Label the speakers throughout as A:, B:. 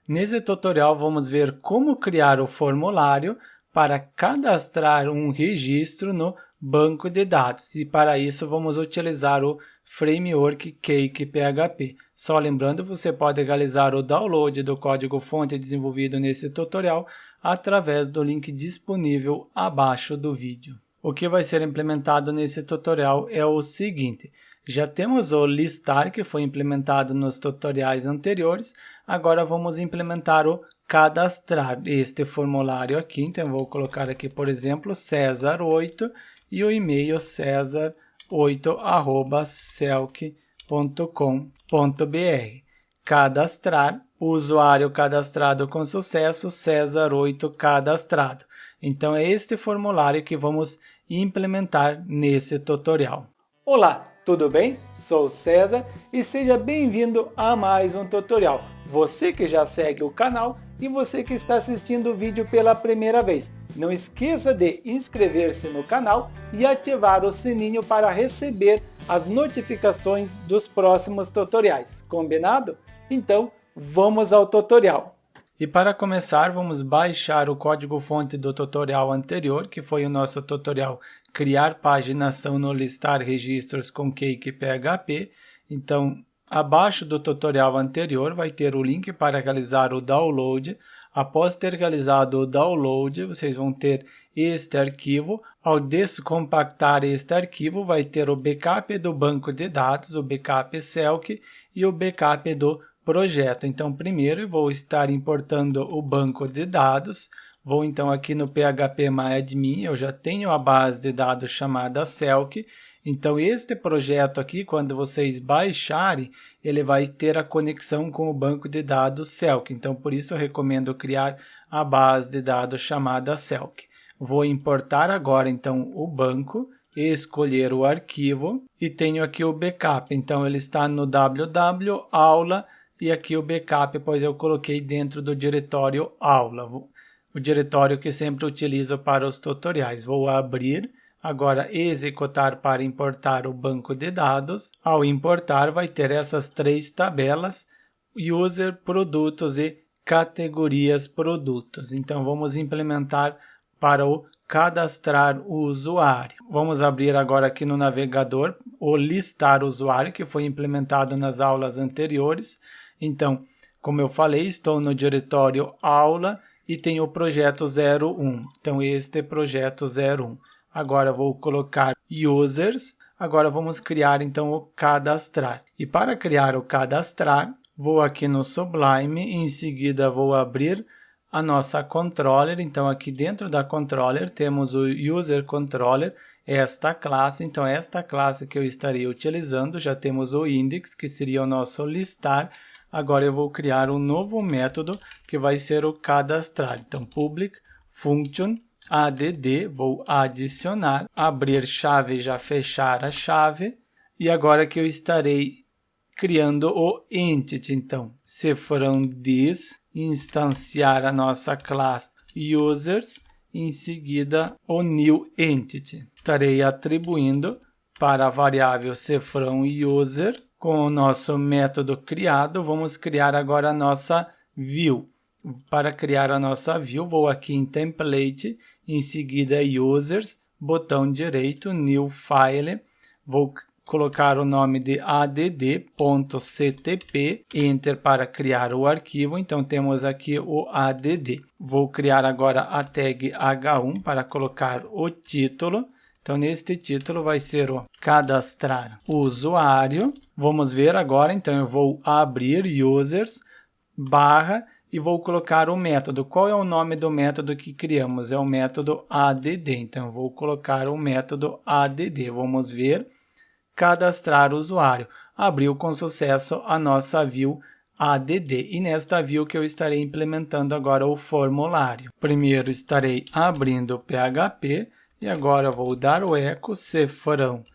A: Nesse tutorial vamos ver como criar o formulário para cadastrar um registro no banco de dados e para isso vamos utilizar o framework Cake.php. Só lembrando, você pode realizar o download do código-fonte desenvolvido nesse tutorial através do link disponível abaixo do vídeo. O que vai ser implementado nesse tutorial é o seguinte: já temos o listar que foi implementado nos tutoriais anteriores, agora vamos implementar o cadastrar este formulário aqui. Então eu vou colocar aqui, por exemplo, Cesar8 e o e-mail cesar8@celc.com.br. Cadastrar, o usuário cadastrado com sucesso, Cesar8 cadastrado. Então é este formulário que vamos implementar nesse tutorial.
B: Olá, tudo bem? Sou o César e seja bem-vindo a mais um tutorial. Você que já segue o canal e você que está assistindo o vídeo pela primeira vez. Não esqueça de inscrever-se no canal e ativar o sininho para receber as notificações dos próximos tutoriais. Combinado? Então, vamos ao tutorial.
A: E para começar, vamos baixar o código-fonte do tutorial anterior, que foi o nosso tutorial Criar paginação no listar registros com Cake.php. Então, abaixo do tutorial anterior vai ter o link para realizar o download. Após ter realizado o download, vocês vão ter este arquivo. Ao descompactar este arquivo, vai ter o backup do banco de dados, o backup Celc e o backup do projeto. Então, primeiro eu vou estar importando o banco de dados. Vou então aqui no phpMyAdmin, eu já tenho a base de dados chamada Celc. Então, este projeto aqui, quando vocês baixarem, ele vai ter a conexão com o banco de dados Celc. Então, por isso eu recomendo criar a base de dados chamada Celc. Vou importar agora, então, o banco, escolher o arquivo e tenho aqui o backup. Então, ele está no www aula e aqui o backup, pois eu coloquei dentro do diretório aula, o diretório que sempre utilizo para os tutoriais. Vou abrir, agora executar para importar o banco de dados. Ao importar, vai ter essas três tabelas: user, produtos e categorias produtos. Então, vamos implementar para o cadastrar o usuário. Vamos abrir agora aqui no navegador o listar usuário, que foi implementado nas aulas anteriores. Então, como eu falei, estou no diretório aula e tenho o projeto 01. Então, este é projeto 01. Agora vou colocar users. Agora vamos criar então o cadastrar. E para criar o cadastrar, vou aqui no Sublime, em seguida vou abrir a nossa controller. Então, aqui dentro da controller temos o user controller, esta classe. Então, esta classe que eu estarei utilizando, já temos o index, que seria o nosso listar. Agora eu vou criar um novo método que vai ser o cadastrar. Então, public function add, vou adicionar, abrir chave, já fechar a chave. E agora que eu estarei criando o entity. Então, cifrão this, instanciar a nossa classe users, em seguida o new entity. Estarei atribuindo para a variável cifrão user. Com o nosso método criado, vamos criar agora a nossa view. Para criar a nossa view, vou aqui em template, em seguida users, botão direito, new file, vou colocar o nome de add.ctp, enter para criar o arquivo. Então temos aqui o add. Vou criar agora a tag h1 para colocar o título. Então, neste título vai ser o cadastrar o usuário. Vamos ver agora, então eu vou abrir users, barra, e vou colocar o método. Qual é o nome do método que criamos? É o método add. Então, eu vou colocar o método add. Vamos ver, cadastrar o usuário. Abriu com sucesso a nossa view add. E nesta view que eu estarei implementando agora o formulário. Primeiro estarei abrindo o PHP. E agora vou dar o eco cifrão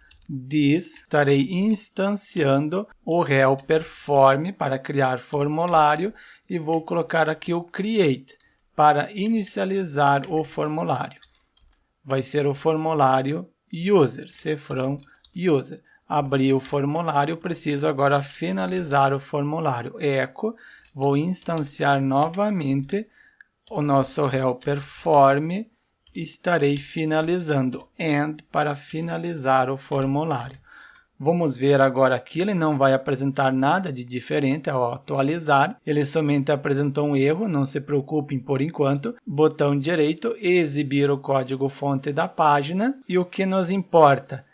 A: this, estarei instanciando o helper form para criar formulário e vou colocar aqui o create para inicializar o formulário. Vai ser o formulário user, cifrão user. Abri o formulário, preciso agora finalizar o formulário. Eco, vou instanciar novamente o nosso helper form e estarei finalizando end para finalizar o formulário. Vamos ver agora aqui, ele não vai apresentar nada de diferente ao atualizar, ele somente apresentou um erro, não se preocupem por enquanto. Botão direito, exibir o código-fonte da página, e o que nos importa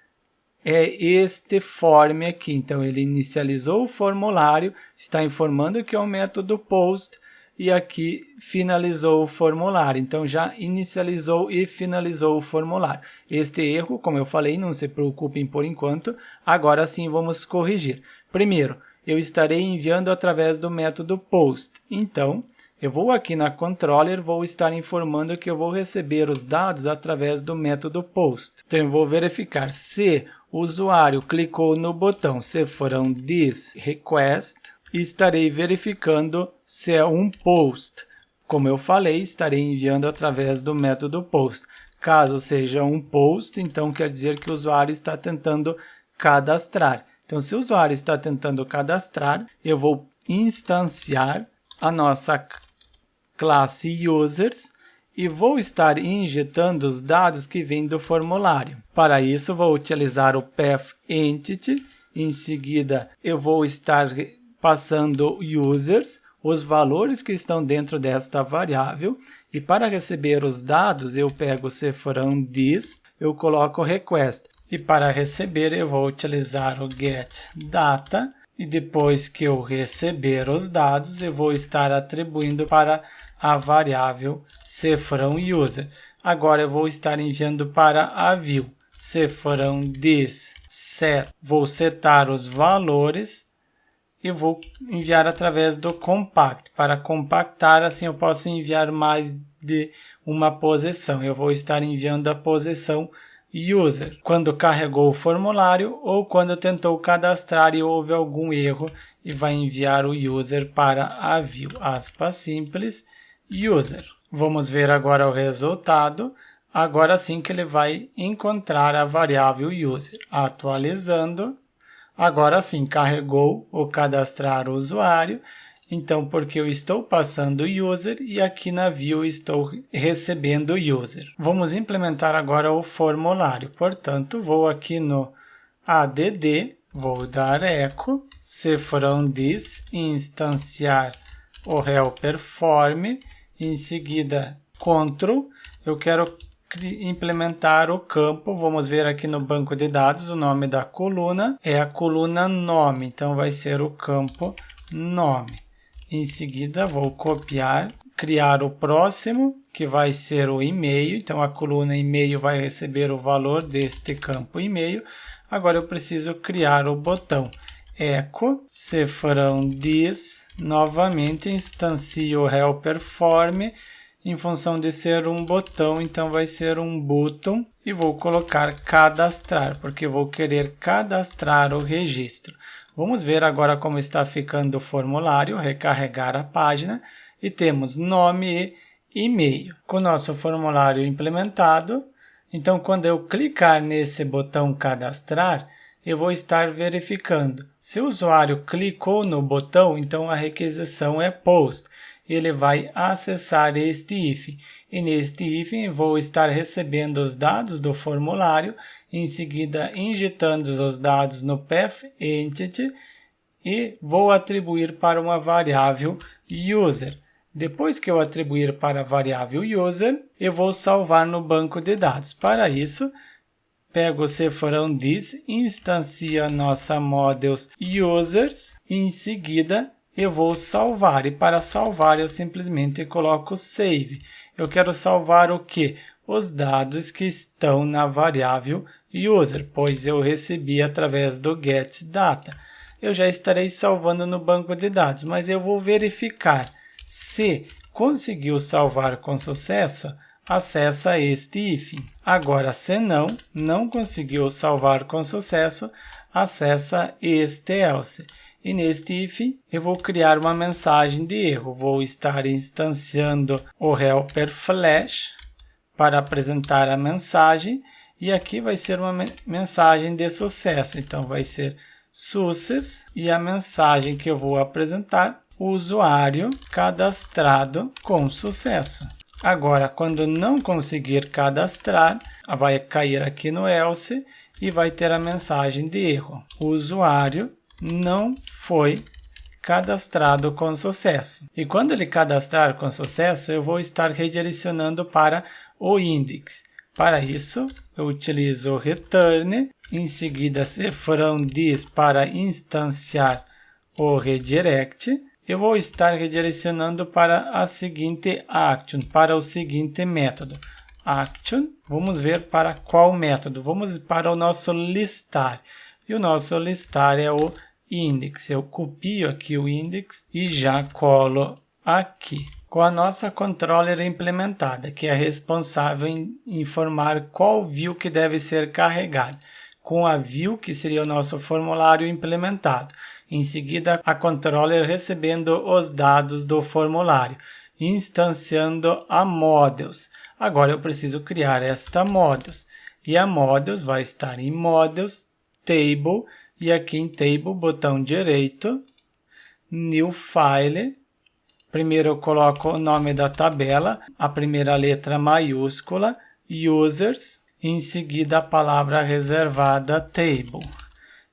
A: é este form aqui. Então, ele inicializou o formulário, está informando que é o método post, e aqui finalizou o formulário. Então, já inicializou e finalizou o formulário. Este erro, como eu falei, não se preocupem por enquanto. Agora sim, vamos corrigir. Primeiro, eu estarei enviando através do método post. Então, eu vou aqui na controller, vou estar informando que eu vou receber os dados através do método post. Então, eu vou verificar se o usuário clicou no botão, se for um this request, e estarei verificando se é um post. Como eu falei, estarei enviando através do método post. Caso seja um post, então quer dizer que o usuário está tentando cadastrar. Então, se o usuário está tentando cadastrar, eu vou instanciar a nossa classe users e vou estar injetando os dados que vêm do formulário. Para isso, vou utilizar o path entity. Em seguida, eu vou estar passando users, os valores que estão dentro desta variável, e para receber os dados, eu pego se for um this, eu coloco request, e para receber eu vou utilizar o getData, e depois que eu receber os dados, eu vou estar atribuindo para a variável se for um user. Agora eu vou estar enviando para a view, se for um this set, vou setar os valores, e vou enviar através do compact. Para compactar, assim eu posso enviar mais de uma posição. Eu vou estar enviando a posição user quando carregou o formulário ou quando tentou cadastrar e houve algum erro, e vai enviar o user para a view, aspas simples, user. Vamos ver agora o resultado. Agora sim que ele vai encontrar a variável user. Atualizando. Agora sim, carregou o cadastrar o usuário, então porque eu estou passando o user e aqui na view estou recebendo o user. Vamos implementar agora o formulário, portanto, vou aqui no add, vou dar echo, se for um this, instanciar o helper form, em seguida control, eu quero implementar o campo. Vamos ver aqui no banco de dados, o nome da coluna é a coluna nome, então vai ser o campo nome. Em seguida vou copiar, criar o próximo, que vai ser o e-mail, então a coluna e-mail vai receber o valor deste campo e-mail. Agora eu preciso criar o botão echo, se for um this, novamente instancio o helper form. Em função de ser um botão, então vai ser um button, e vou colocar cadastrar, porque vou querer cadastrar o registro. Vamos ver agora como está ficando o formulário, recarregar a página, e temos nome e e-mail. Com o nosso formulário implementado, então quando eu clicar nesse botão cadastrar, eu vou estar verificando. Se o usuário clicou no botão, então a requisição é post. Ele vai acessar este hífen, e neste hífen vou estar recebendo os dados do formulário, em seguida injetando os dados no path entity e vou atribuir para uma variável user. Depois que eu atribuir para a variável user, eu vou salvar no banco de dados. Para isso, pego o se for um this, instancio a nossa models users, e em seguida eu vou salvar, e para salvar eu simplesmente coloco save. Eu quero salvar o quê? Os dados que estão na variável user, pois eu recebi através do getData. Eu já estarei salvando no banco de dados, mas eu vou verificar se conseguiu salvar com sucesso, acessa este hífen. Agora, se não conseguiu salvar com sucesso, acessa este else. E neste hífen eu vou criar uma mensagem de erro. Vou estar instanciando o helper flash para apresentar a mensagem. E aqui vai ser uma mensagem de sucesso. Então vai ser success. E a mensagem que eu vou apresentar, usuário cadastrado com sucesso. Agora, quando não conseguir cadastrar, vai cair aqui no else e vai ter a mensagem de erro. O usuário não foi cadastrado com sucesso. E quando ele cadastrar com sucesso, eu vou estar redirecionando para o index. Para isso, eu utilizo o return, em seguida cifrão this para instanciar o redirect. Eu vou estar redirecionando para a seguinte action, para o seguinte método. Action, vamos ver para qual método? Vamos para o nosso listar. E o nosso listar é o index. Eu copio aqui o index e já colo aqui. Com a nossa controller implementada, que é responsável em informar qual view que deve ser carregado. Com a view, que seria o nosso formulário implementado. Em seguida, a controller recebendo os dados do formulário, instanciando a models. Agora eu preciso criar esta models. E a models vai estar em models, table, e aqui em table, botão direito, new file. Primeiro eu coloco o nome da tabela, a primeira letra maiúscula, users, em seguida a palavra reservada table.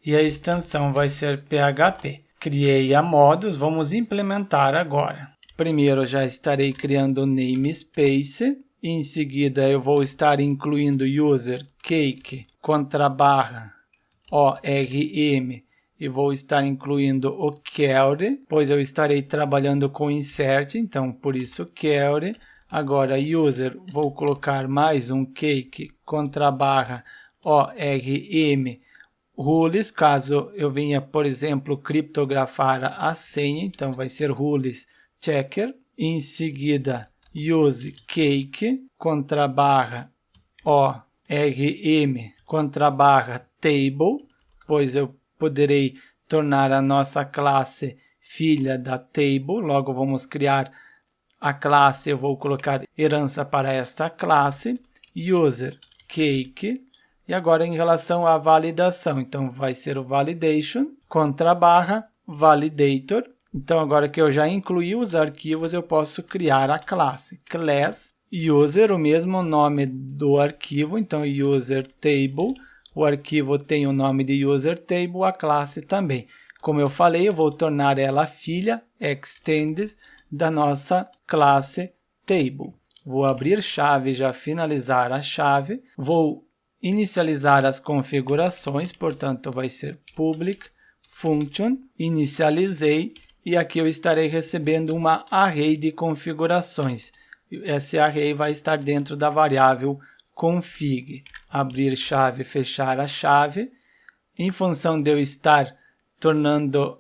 A: E a extensão vai ser PHP. Criei a models, vamos implementar agora. Primeiro já estarei criando o namespace, em seguida eu vou estar incluindo user cake _ORM e vou estar incluindo o query, pois eu estarei trabalhando com insert, então por isso query. Agora user, vou colocar mais um cake _ORM rules, caso eu venha, por exemplo, criptografar a senha, então vai ser rules checker. Em seguida, use cake _ORM _table, pois eu poderei tornar a nossa classe filha da table, logo vamos criar a classe, eu vou colocar herança para esta classe, user cake. E agora em relação à validação, então vai ser o validation, _validator. Então agora que eu já incluí os arquivos, eu posso criar a classe class user, o mesmo nome do arquivo, então user table, o arquivo tem o nome de user table, a classe também. Como eu falei, eu vou tornar ela filha, extended, da nossa classe table. Vou abrir chave e já finalizar a chave, vou inicializar as configurações, portanto vai ser public function, inicializei e aqui eu estarei recebendo uma array de configurações. Esse array vai estar dentro da variável config. Abrir chave, fechar a chave. Em função de eu estar tornando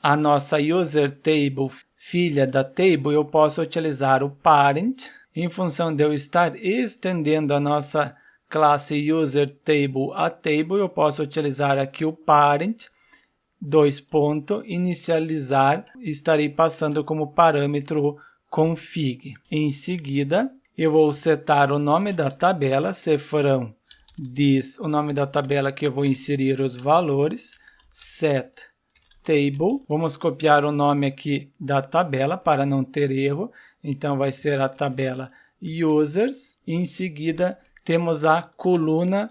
A: a nossa user table filha da table, eu posso utilizar o parent. Em função de eu estar estendendo a nossa classe user table a table, eu posso utilizar aqui o parent, inicializar, estarei passando como parâmetro config. Em seguida, eu vou setar o nome da tabela, cifrão this, o nome da tabela que eu vou inserir os valores, set table. Vamos copiar o nome aqui da tabela para não ter erro, então vai ser a tabela users. Em seguida, temos a coluna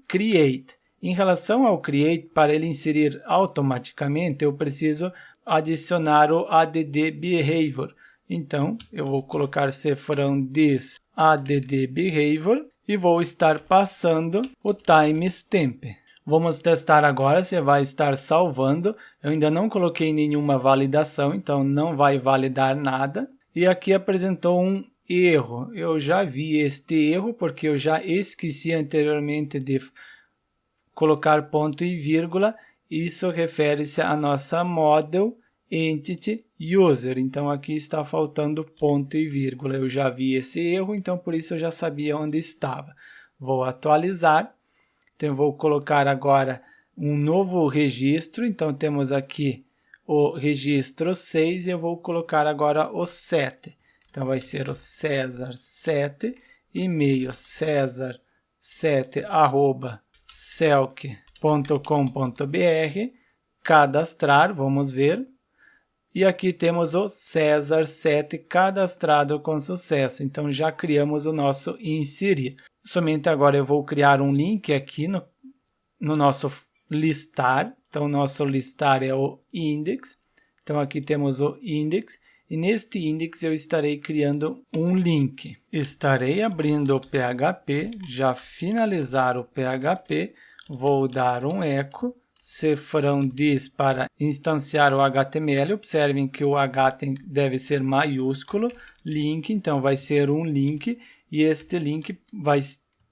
A: create. Em relação ao create, para ele inserir automaticamente, eu preciso adicionar o add behavior. Então, eu vou colocar cifrão this add behavior e vou estar passando o timestamp. Vamos testar agora se vai estar salvando. Eu ainda não coloquei nenhuma validação, então não vai validar nada. E aqui apresentou um erro. Eu já vi este erro porque eu já esqueci anteriormente de colocar ponto e vírgula. Isso refere-se à nossa model entity user. Então aqui está faltando ponto e vírgula. Eu já vi esse erro, então por isso eu já sabia onde estava. Vou atualizar. Então eu vou colocar agora um novo registro. Então temos aqui o registro 6 e eu vou colocar agora o 7. Então vai ser o César 7, e-mail cesar7@celc.com.br, cadastrar, vamos ver. E aqui temos o César 7 cadastrado com sucesso. Então já criamos o nosso inserir. Somente agora eu vou criar um link aqui no nosso listar. Então nosso listar é o index. Então aqui temos o index. E neste index eu estarei criando um link. Estarei abrindo o PHP, já finalizar o PHP, vou dar um eco. Cifrão diz para instanciar o HTML, observem que o H deve ser maiúsculo, link, então vai ser um link, e este link vai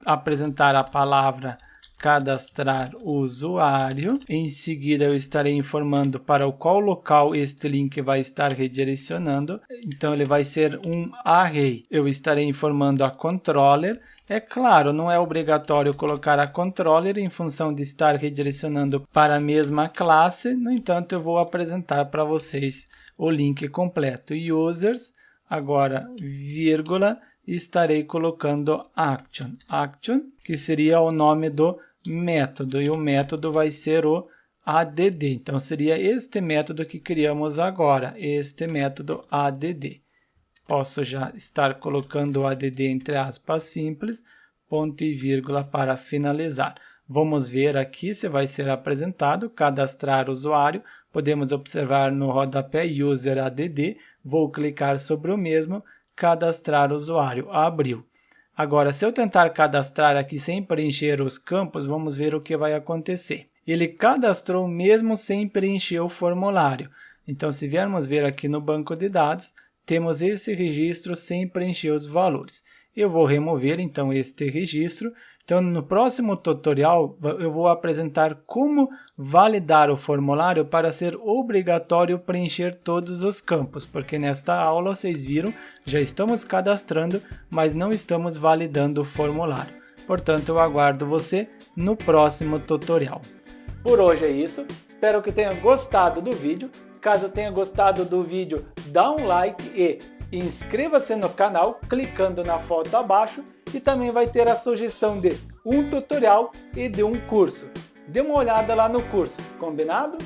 A: apresentar a palavra cadastrar usuário. Em seguida eu estarei informando para qual local este link vai estar redirecionando, então ele vai ser um array. Eu estarei informando a controller. É claro, não é obrigatório colocar a controller em função de estar redirecionando para a mesma classe, no entanto eu vou apresentar para vocês o link completo. Users, agora vírgula, estarei colocando action, que seria o nome do método, e o método vai ser o add, então seria este método que criamos agora, este método add. Posso já estar colocando o add entre aspas simples, ponto e vírgula para finalizar. Vamos ver aqui se vai ser apresentado, cadastrar usuário. Podemos observar no rodapé user add, vou clicar sobre o mesmo, cadastrar usuário, abriu. Agora, se eu tentar cadastrar aqui sem preencher os campos, vamos ver o que vai acontecer. Ele cadastrou mesmo sem preencher o formulário. Então, se viermos ver aqui no banco de dados, temos esse registro sem preencher os valores. Eu vou remover então este registro. Então no próximo tutorial eu vou apresentar como validar o formulário para ser obrigatório preencher todos os campos, porque nesta aula vocês viram, já estamos cadastrando, mas não estamos validando o formulário. Portanto, eu aguardo você no próximo tutorial.
B: Por hoje é isso, espero que tenha gostado do vídeo. Caso tenha gostado do vídeo, dá um like e inscreva-se no canal clicando na foto abaixo, e também vai ter a sugestão de um tutorial e de um curso. Dê uma olhada lá no curso, combinado?